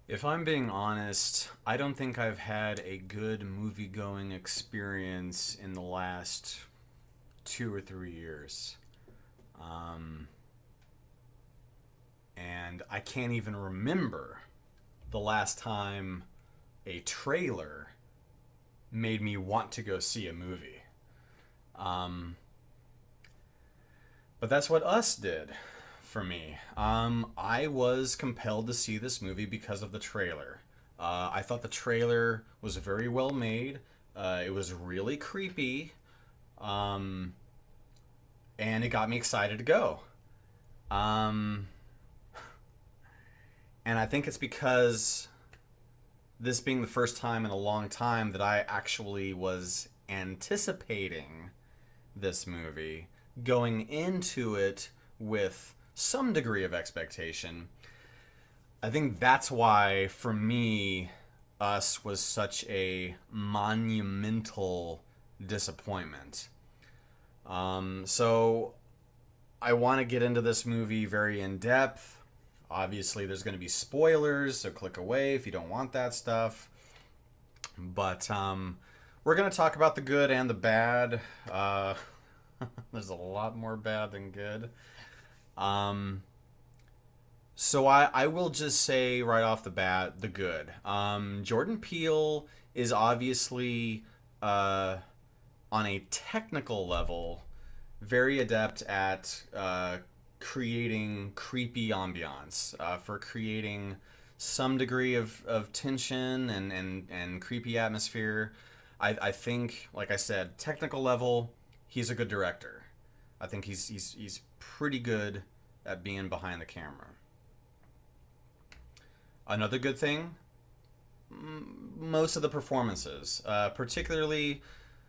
If I'm being honest, I don't think I've had a good movie going experience in the last 2 or 3 years. Um, and I can't even remember the last time a trailer made me want to go see a movie. Um, but that's what Us did for me. I was compelled to see this movie because of the trailer. I thought the trailer was very well made. It was really creepy, um, and it got me excited to go. Um, and I think it's because this being the first time in a long time that I actually was anticipating this movie, going into it with some degree of expectation. I think that's why, for me, Us was such a monumental disappointment. So I want to get into this movie very in depth. Obviously, there's going to be spoilers, so click away if you don't want that stuff. But we're going to talk about the good and the bad. There's a lot more bad than good. Um, so I will just say right off the bat the good. Jordan Peele is obviously, uh, on a technical level, very adept at creating creepy ambiance, for creating some degree of tension and creepy atmosphere. I think, like I said, technical level, he's a good director. I think he's pretty good at being behind the camera. Another good thing, most of the performances, particularly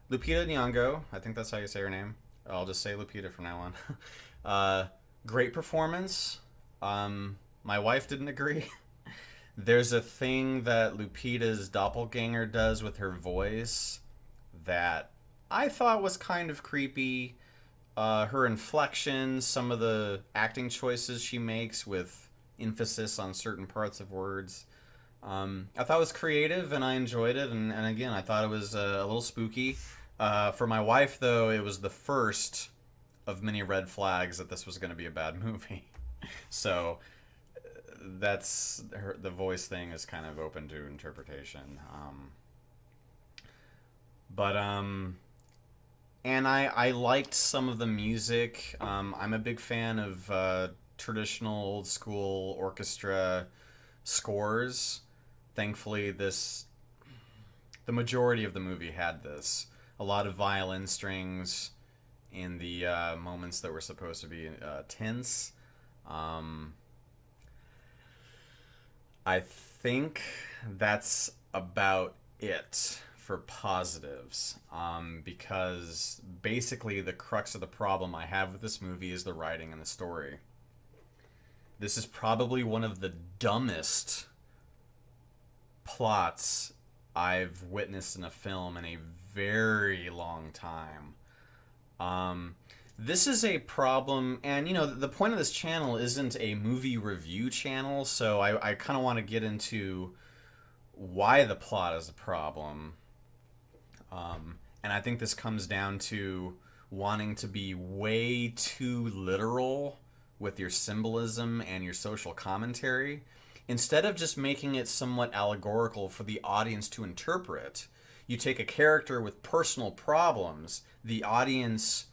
Lupita Nyong'o. I think that's how you say her name. I'll just say Lupita from now on. uh, Great performance. My wife didn't agree. There's a thing that Lupita's doppelganger does with her voice that I thought was kind of creepy. Her inflections, some of the acting choices she makes with emphasis on certain parts of words. I thought it was creative and I enjoyed it. And again, I thought it was a little spooky. For my wife, though, it was the first of many red flags that this was going to be a bad movie. So that's the voice thing is kind of open to interpretation. But and I liked some of the music. I'm a big fan of traditional old school orchestra scores. Thankfully, this the majority of the movie had this. A lot of violin strings in the moments that were supposed to be tense. Um, I think that's about it for positives, because basically the crux of the problem I have with this movie is the writing and the story. This is probably one of the dumbest plots I've witnessed in a film in a very long time. Um, this is a problem, and the point of this channel isn't a movie review channel, so I kind of want to get into why the plot is a problem. And I think this comes down to wanting to be way too literal with your symbolism and your social commentary, instead of just making it somewhat allegorical for the audience to interpret. You take a character with personal problems, the audience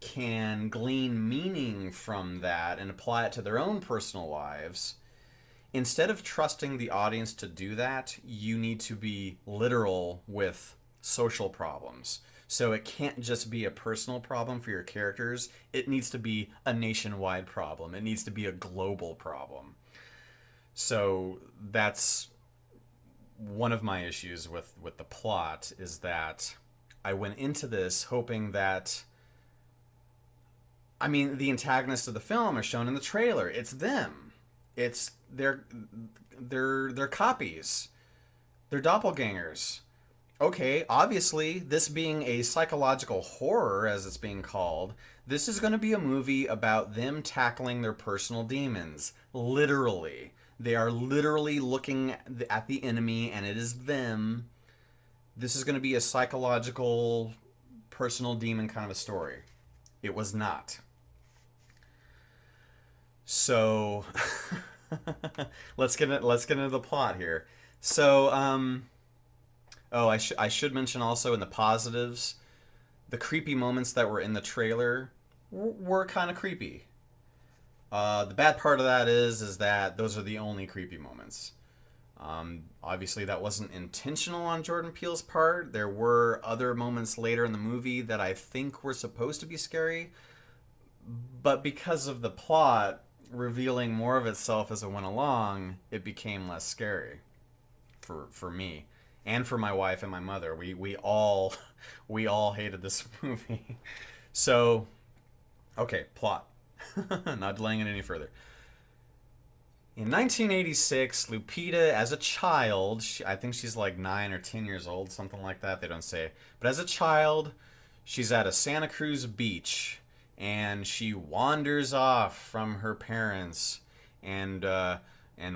can glean meaning from that and apply it to their own personal lives. Instead of trusting the audience to do that, you need to be literal with social problems. So it can't just be a personal problem for your characters. It needs to be a nationwide problem. It needs to be a global problem. So that's one of my issues with the plot, is that I went into this hoping that, I mean, the antagonists of the film are shown in the trailer. It's them. It's they're copies. They're doppelgangers. Okay, obviously, this being a psychological horror, as it's being called, this is going to be a movie about them tackling their personal demons. Literally. They are literally looking at the enemy, and it is them. This is going to be a psychological, personal demon kind of a story. It was not. So, let's get into the plot here. So, I should mention also in the positives, the creepy moments that were in the trailer were kind of creepy. The bad part of that is that those are the only creepy moments. Obviously, that wasn't intentional on Jordan Peele's part. There were other moments later in the movie that I think were supposed to be scary, but because of the plot revealing more of itself as it went along, it became less scary for me and for my wife and my mother. We all hated this movie. So, okay, plot. Not delaying it any further. In 1986, Lupita, as a child, I think she's like 9 or 10 years old, something like that. They don't say. But as a child, she's at a Santa Cruz beach, and she wanders off from her parents, and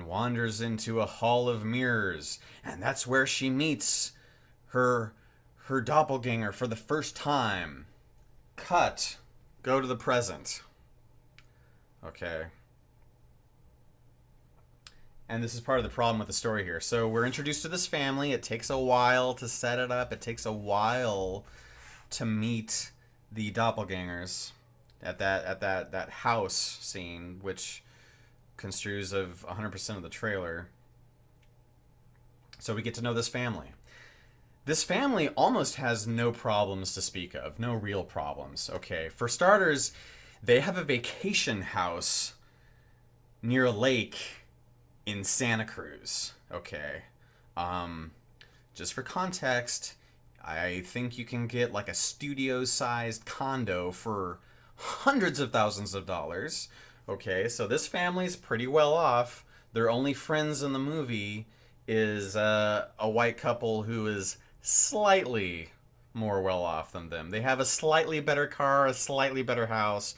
wanders into a hall of mirrors, and that's where she meets her doppelganger for the first time. Cut. Go to the present. Okay. And this is part of the problem with the story here. So we're introduced to this family. It takes a while to set it up. It takes a while to meet the doppelgangers at that house scene, which construes of 100% of the trailer. So we get to know this family. This family almost has no problems to speak of. No real problems. Okay. For starters, they have a vacation house near a lake in Santa Cruz. Okay. Just for context, I think you can get like a studio-sized condo for hundreds of thousands of dollars. Okay, so this family's pretty well off. Their only friends in the movie is a white couple who is slightly more well off than them. They have a slightly better car, a slightly better house.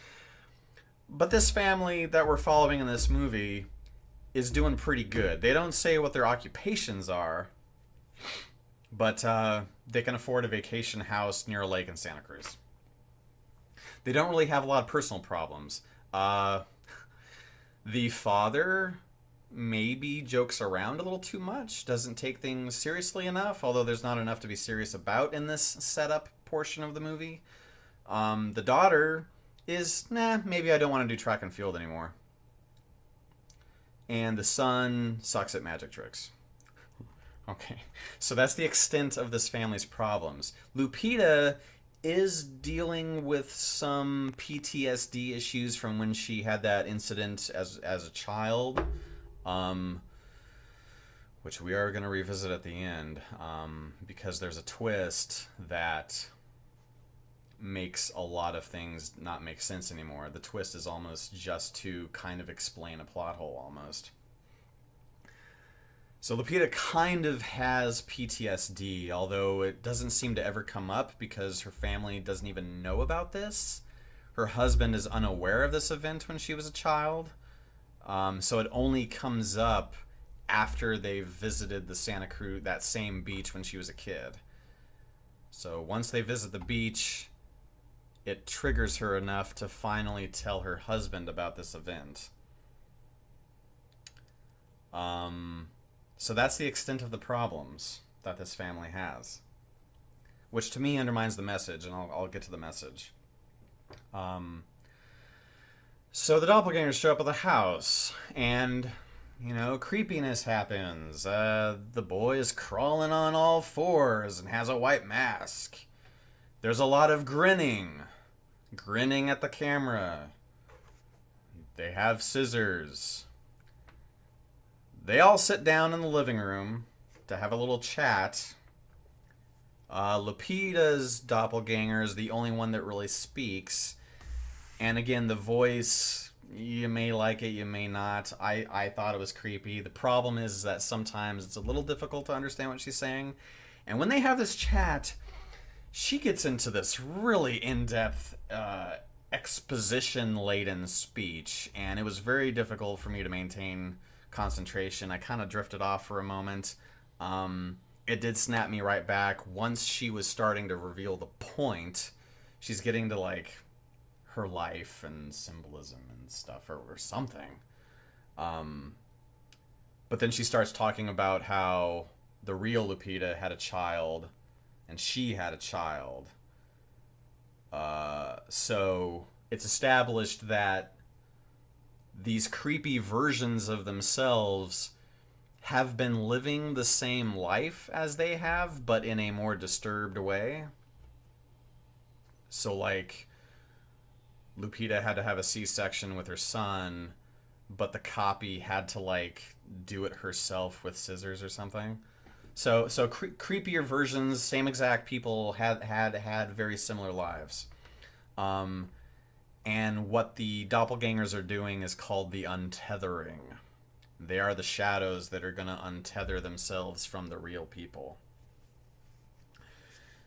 But this family that we're following in this movie is doing pretty good. They don't say what their occupations are, but they can afford a vacation house near a lake in Santa Cruz. They don't really have a lot of personal problems. The father maybe jokes around a little too much, doesn't take things seriously enough, although there's not enough to be serious about in this setup portion of the movie. The daughter is, maybe I don't want to do track and field anymore. And the son sucks at magic tricks. Okay, so that's the extent of this family's problems. Lupita is dealing with some PTSD issues from when she had that incident as a child, which we are going to revisit at the end, because there's a twist that makes a lot of things not make sense anymore. The twist is almost just to kind of explain a plot hole, almost. So Lupita kind of has PTSD, although it doesn't seem to ever come up because her family doesn't even know about this. Her husband is unaware of this event when she was a child. So it only comes up after they've visited the Santa Cruz, that same beach when she was a kid. So once they visit the beach, it triggers her enough to finally tell her husband about this event. So that's the extent of the problems that this family has, which to me undermines the message, and I'll get to the message. So the doppelgangers show up at the house, and, creepiness happens. The boy is crawling on all fours and has a white mask. There's a lot of grinning at the camera. They have scissors. They all sit down in the living room to have a little chat. Lupita's doppelganger is the only one that really speaks. And again, the voice, you may like it, you may not. I thought it was creepy. The problem is that sometimes it's a little difficult to understand what she's saying. And when they have this chat, she gets into this really in-depth, exposition-laden speech. And it was very difficult for me to maintain concentration. I kind of drifted off for a moment. It did snap me right back once she was starting to reveal the point. She's getting to like her life and symbolism and stuff, or something. But then she starts talking about how the real Lupita had a child and she had a child. So it's established that these creepy versions of themselves have been living the same life as they have, but in a more disturbed way. So, like, Lupita had to have a C-section with her son, but the copy had to, like, do it herself with scissors or something. So creepier versions, same exact people had very similar lives. And what the doppelgangers are doing is called the untethering. They are the shadows that are going to untether themselves from the real people.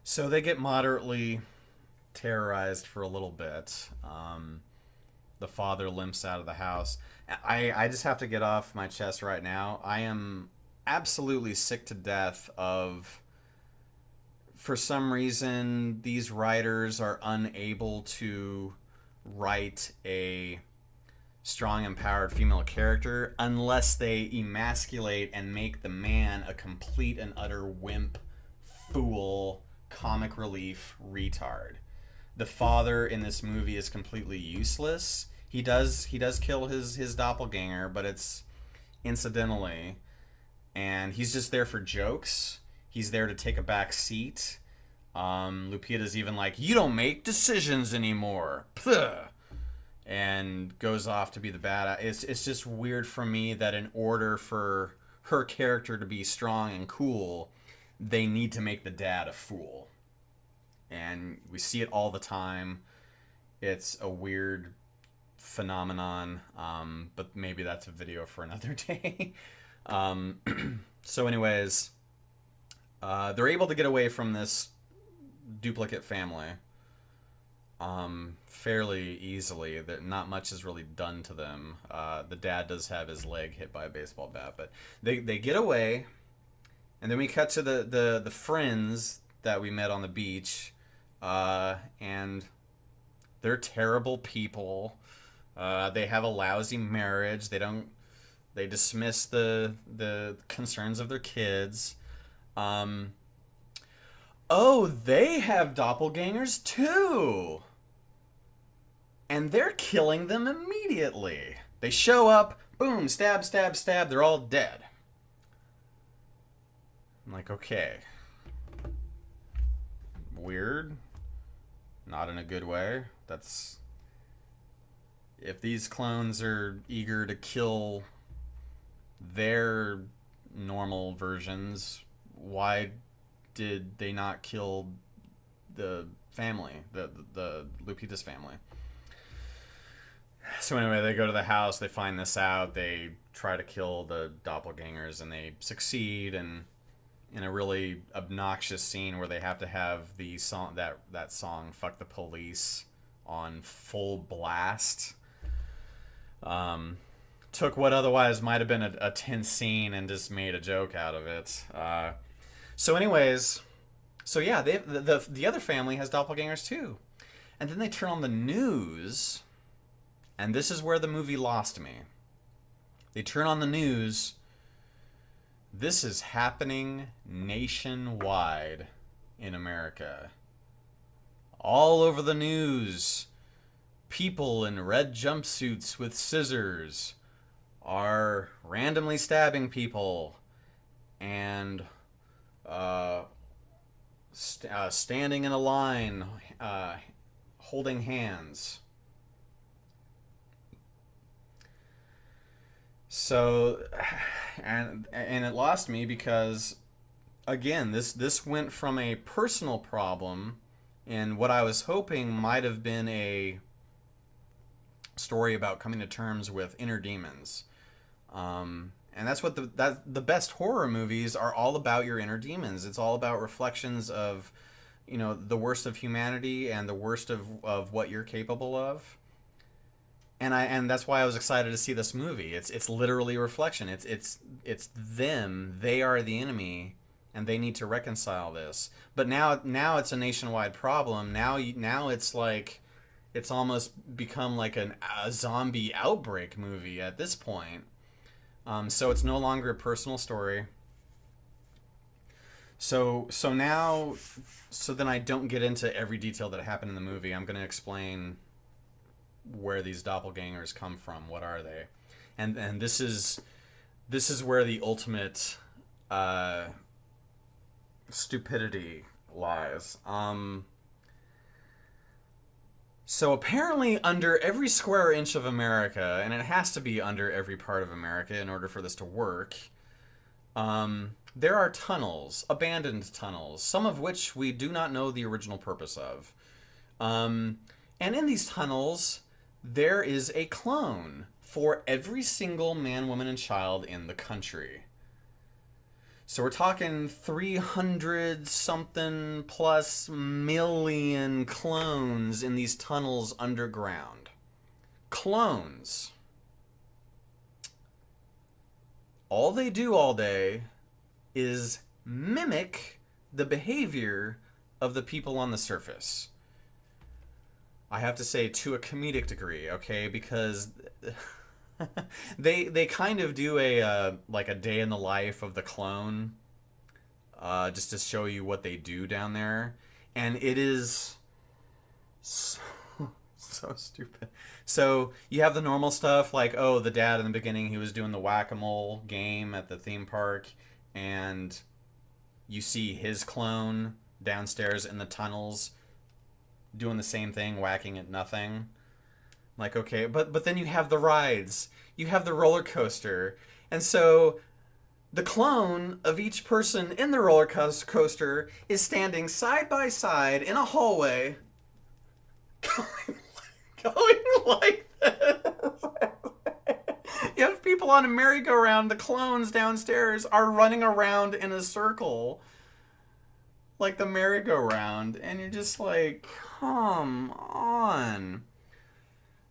So they get moderately terrorized for a little bit. The father limps out of the house. I just have to get off my chest right now. I am absolutely sick to death of, for some reason, these writers are unable to write a strong, empowered female character unless they emasculate and make the man a complete and utter wimp, fool, comic relief retard. The father in this movie is completely useless. He does kill his doppelganger, but it's incidentally, and he's just there for jokes. He's there to take a back seat. Lupita's even like, "You don't make decisions anymore," Puh! And goes off to be the bad. It's just weird for me that in order for her character to be strong and cool, they need to make the dad a fool. And we see it all the time. It's a weird phenomenon, but maybe that's a video for another day. So anyways, they're able to get away from this duplicate family fairly easily. That not much is really done to them. The dad does have his leg hit by a baseball bat, but they get away. And then we cut to the friends that we met on the beach, and they're terrible people. They have a lousy marriage. They dismiss the concerns of their kids. Oh, they have doppelgangers too. And they're killing them immediately. They show up, boom, stab, stab, stab, they're all dead. I'm like, okay. Weird. Not in a good way. That's... If these clones are eager to kill their normal versions, why did they not kill the family, the Lupita's family? So anyway, they go to the house, they find this out, they try to kill the doppelgangers, and they succeed, and in a really obnoxious scene where they have to have the song, that song "Fuck the Police" on full blast. Took what otherwise might have been a tense scene and just made a joke out of it. So anyways, so yeah, the other family has doppelgangers too. And then they turn on the news, and this is where the movie lost me. They turn on the news. This is happening nationwide in America. All over the news, people in red jumpsuits with scissors are randomly stabbing people and standing in a line, holding hands. So, and it lost me because, again, this went from a personal problem and what I was hoping might have been a story about coming to terms with inner demons. And that's what the best horror movies are all about, your inner demons. It's all about reflections of, the worst of humanity and the worst of what you're capable of. And that's why I was excited to see this movie. It's literally a reflection. It's them. They are the enemy, and they need to reconcile this. But now it's a nationwide problem. Now it's like it's almost become like a zombie outbreak movie at this point. So it's no longer a personal story. So then I don't get into every detail that happened in the movie. I'm going to explain where these doppelgangers come from. What are they? And this is where the ultimate stupidity lies. So apparently, under every square inch of America, and it has to be under every part of America in order for this to work, there are tunnels, abandoned tunnels, some of which we do not know the original purpose of. And in these tunnels, there is a clone for every single man, woman, and child in the country. So we're talking 300 something plus million clones in these tunnels underground. Clones. All they do all day is mimic the behavior of the people on the surface. I have to say, to a comedic degree, okay, because they kind of do a like a day in the life of the clone, just to show you what they do down there, and it is so, so stupid. So you have the normal stuff like, oh, the dad in the beginning, he was doing the whack-a-mole game at the theme park, and you see his clone downstairs in the tunnels doing the same thing, whacking at nothing. Like, okay, but then you have the rides, you have the roller coaster, and so the clone of each person in the roller coaster is standing side by side in a hallway, going like this. You have people on a merry-go-round. The clones downstairs are running around in a circle, like the merry-go-round, and you're just like, come on.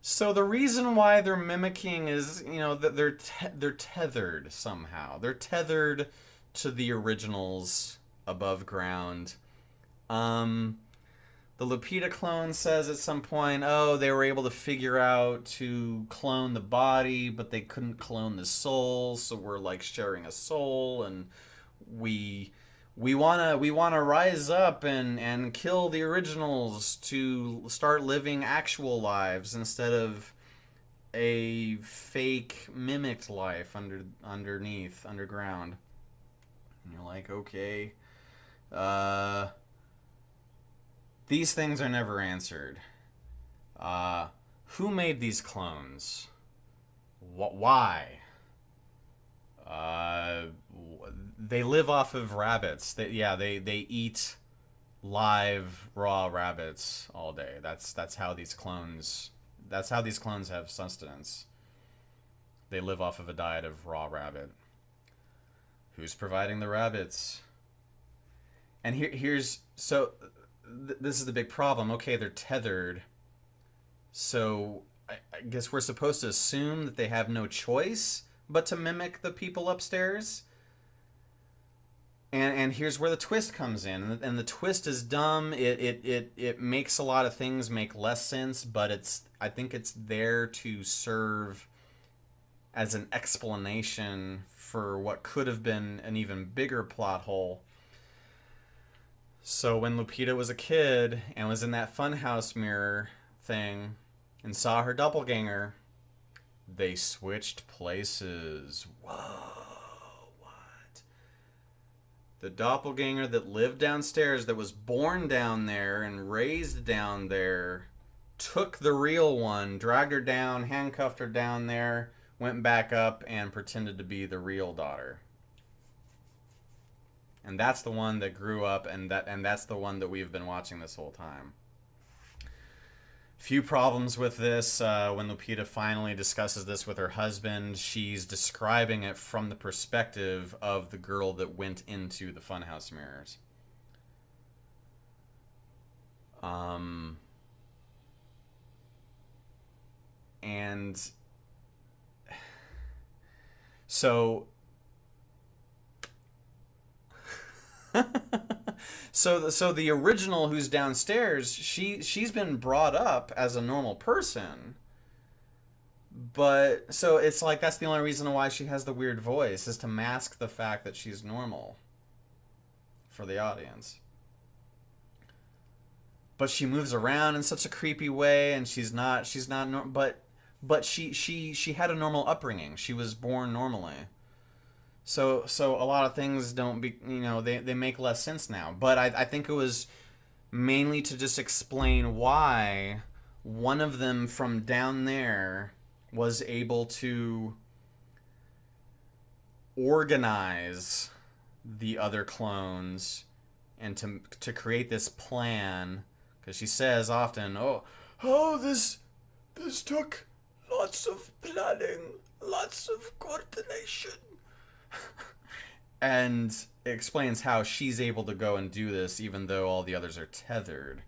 So the reason why they're mimicking is, that they're tethered somehow. They're tethered to the originals above ground. The Lupita clone says at some point, oh, they were able to figure out to clone the body, but they couldn't clone the soul, so we're like sharing a soul, and we wanna rise up and kill the originals to start living actual lives instead of a fake mimicked life underground. And you're like, okay, these things are never answered. Who made these clones? Why? They live off of rabbits. They eat live raw rabbits all day. That's how these clones have sustenance. They live off of a diet of raw rabbit. Who's providing the rabbits? And this is the big problem. Okay, they're tethered. So I guess we're supposed to assume that they have no choice but to mimic the people upstairs. And here's where the twist comes in, and the twist is dumb. It makes a lot of things make less sense, but I think it's there to serve as an explanation for what could have been an even bigger plot hole. So when Lupita was a kid and was in that funhouse mirror thing and saw her doppelganger, they switched places. Whoa, what? The doppelganger that lived downstairs, that was born down there and raised down there, took the real one, dragged her down, handcuffed her down there, went back up and pretended to be the real daughter. And that's the one that grew up, and that's the one that we've been watching this whole time. Few problems with this. When Lupita finally discusses this with her husband, she's describing it from the perspective of the girl that went into the funhouse mirrors. and so so the original who's downstairs, she's been brought up as a normal person, but so it's like that's the only reason why she has the weird voice, is to mask the fact that she's normal for the audience. But she moves around in such a creepy way, and but she had a normal upbringing. She was born normally. So a lot of things don't be, they make less sense now. But I think it was mainly to just explain why one of them from down there was able to organize the other clones and to create this plan, because she says often, oh, this took lots of planning, lots of coordination. And it explains how she's able to go and do this even though all the others are tethered.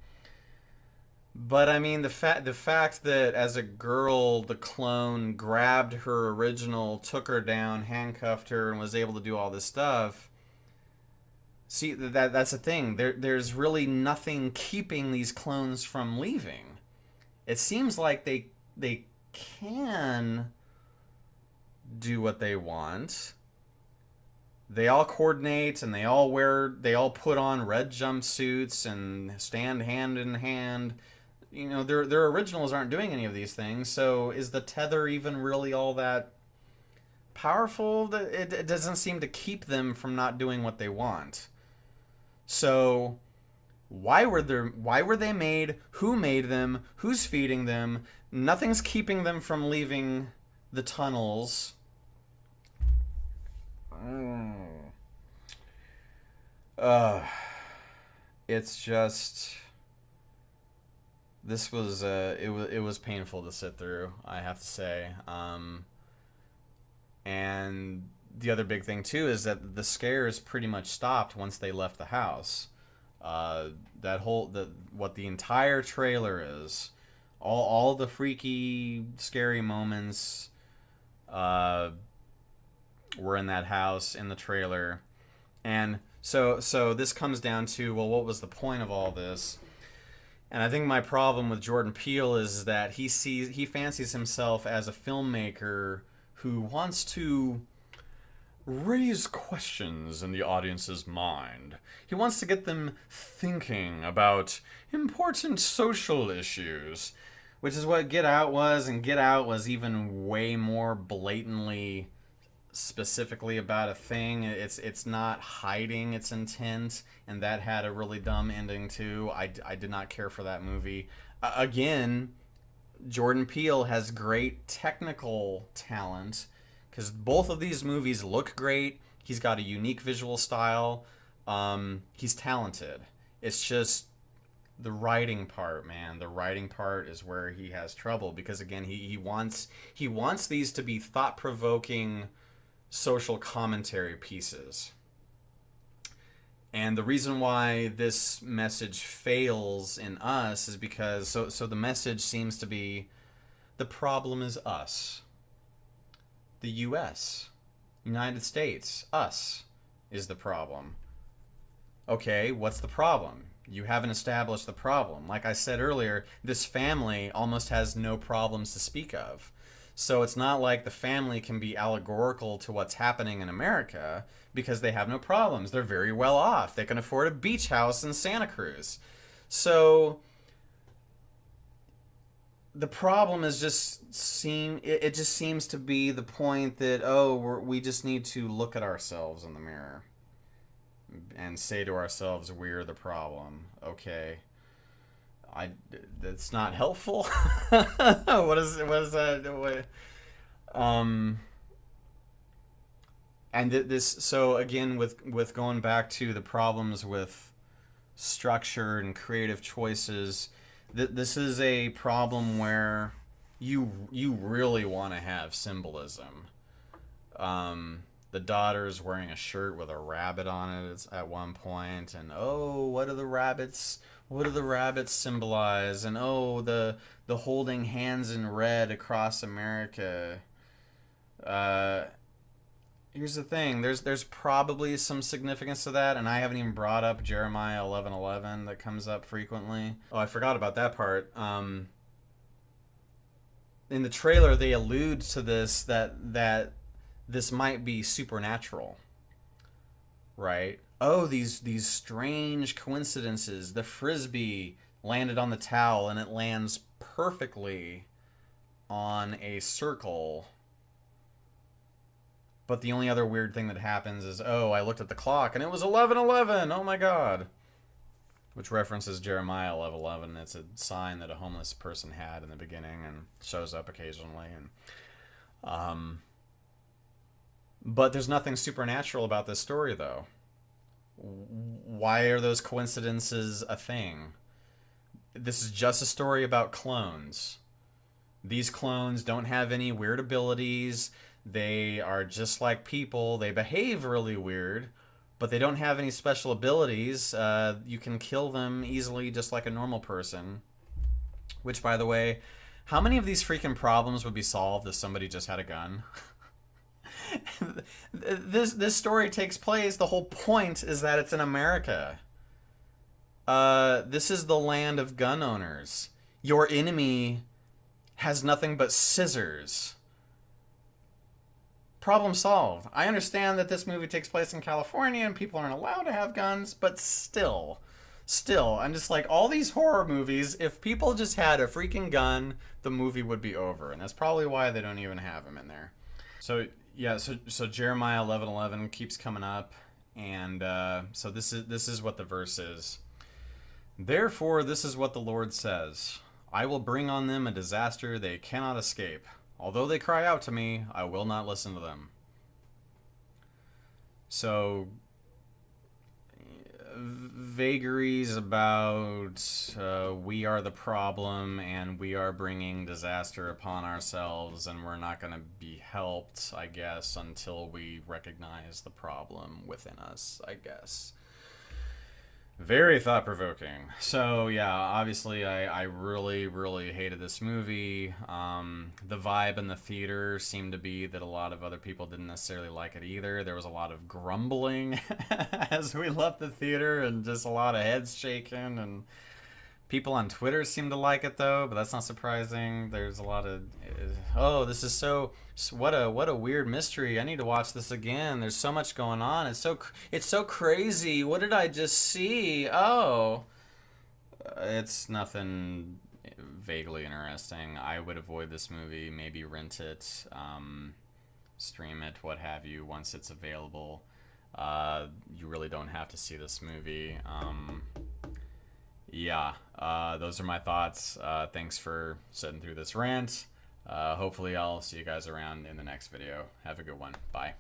But I mean, the fact that as a girl, the clone grabbed her original, took her down, handcuffed her, and was able to do all this stuff. See, that's the thing. There's really nothing keeping these clones from leaving. It seems like they can do what they want. They all coordinate, and they all put on red jumpsuits and stand hand in hand. Their originals aren't doing any of these things, so is the tether even really all that powerful? It doesn't seem to keep them from not doing what they want. So why were they made? Who made them? Who's feeding them? Nothing's keeping them from leaving the tunnels. It's just, this was it was painful to sit through, I have to say. And the other big thing too is that the scares pretty much stopped once they left the house. What the entire trailer is, all the freaky, scary moments were in that house in the trailer. And so this comes down to, well, what was the point of all this? And I think my problem with Jordan Peele is that he fancies himself as a filmmaker who wants to raise questions in the audience's mind. He wants to get them thinking about important social issues, which is what Get Out was, and Get Out was even way more blatantly specifically about a thing. It's not hiding its intent, and that had a really dumb ending too. I did not care for that movie. Again, Jordan Peele has great technical talent, because both of these movies look great. He's got a unique visual style. He's talented. It's just the writing part, man. The writing part is where he has trouble, because again, he wants these to be thought-provoking social commentary pieces. And the reason why this message fails in Us is because so the message seems to be, the problem is us. The US, United States, us is the problem. Okay, what's the problem? You haven't established the problem. Like I said earlier, this family almost has no problems to speak of. So it's not like the family can be allegorical to what's happening in America, because they have no problems. They're very well off. They can afford a beach house in Santa Cruz. So the problem is it just seems to be the point that, we just need to look at ourselves in the mirror and say to ourselves, we're the problem. Okay. That's not helpful. What is that? And this, so again, with going back to the problems with structure and creative choices, this is a problem where you really want to have symbolism. The daughter's wearing a shirt with a rabbit on it at one point, and oh, what do the rabbits? What do the rabbits symbolize? And oh, the holding hands in red across America. Here's the thing. There's probably some significance to that, and I haven't even brought up Jeremiah 11:11 that comes up frequently. Oh, I forgot about that part. In the trailer, they allude to this that this might be supernatural, right? Oh, these strange coincidences. The frisbee landed on the towel, and it lands perfectly on a circle. But the only other weird thing that happens is, oh, I looked at the clock and it was 11:11. Oh my god. Which references Jeremiah 11:11. It's a sign that a homeless person had in the beginning and shows up occasionally. And but there's nothing supernatural about this story, though. Why are those coincidences a thing? This is just a story about clones. These clones don't have any weird abilities. They are just like people. They behave really weird, but they don't have any special abilities. You can kill them easily just like a normal person. Which, by the way, how many of these freaking problems would be solved if somebody just had a gun? This story takes place, the whole point is that it's in America. This is the land of gun owners. Your enemy has nothing but scissors. Problem solved. I understand that this movie takes place in California and people aren't allowed to have guns, but still, I'm just like, all these horror movies, if people just had a freaking gun, the movie would be over. And that's probably why they don't even have them in there. So, yeah, so Jeremiah 11:11 keeps coming up. And so this is what the verse is. Therefore, this is what the Lord says. I will bring on them a disaster they cannot escape. Although they cry out to me, I will not listen to them. So, vagaries about we are the problem and we are bringing disaster upon ourselves and we're not going to be helped, I guess, until we recognize the problem within us, I guess. Very thought-provoking. So, yeah, obviously I really, really hated this movie. The vibe in the theater seemed to be that a lot of other people didn't necessarily like it either. There was a lot of grumbling as we left the theater and just a lot of heads shaking. And people on Twitter seemed to like it, though, but that's not surprising. There's a lot of, oh, this is so... What a weird mystery. I need to watch this again. There's so much going on. It's so crazy. What did I just see? Oh. It's nothing vaguely interesting. I would avoid this movie, maybe rent it, stream it, what have you, once it's available. You really don't have to see this movie. Yeah, those are my thoughts. Thanks for sitting through this rant. Hopefully I'll see you guys around in the next video. Have a good one. Bye.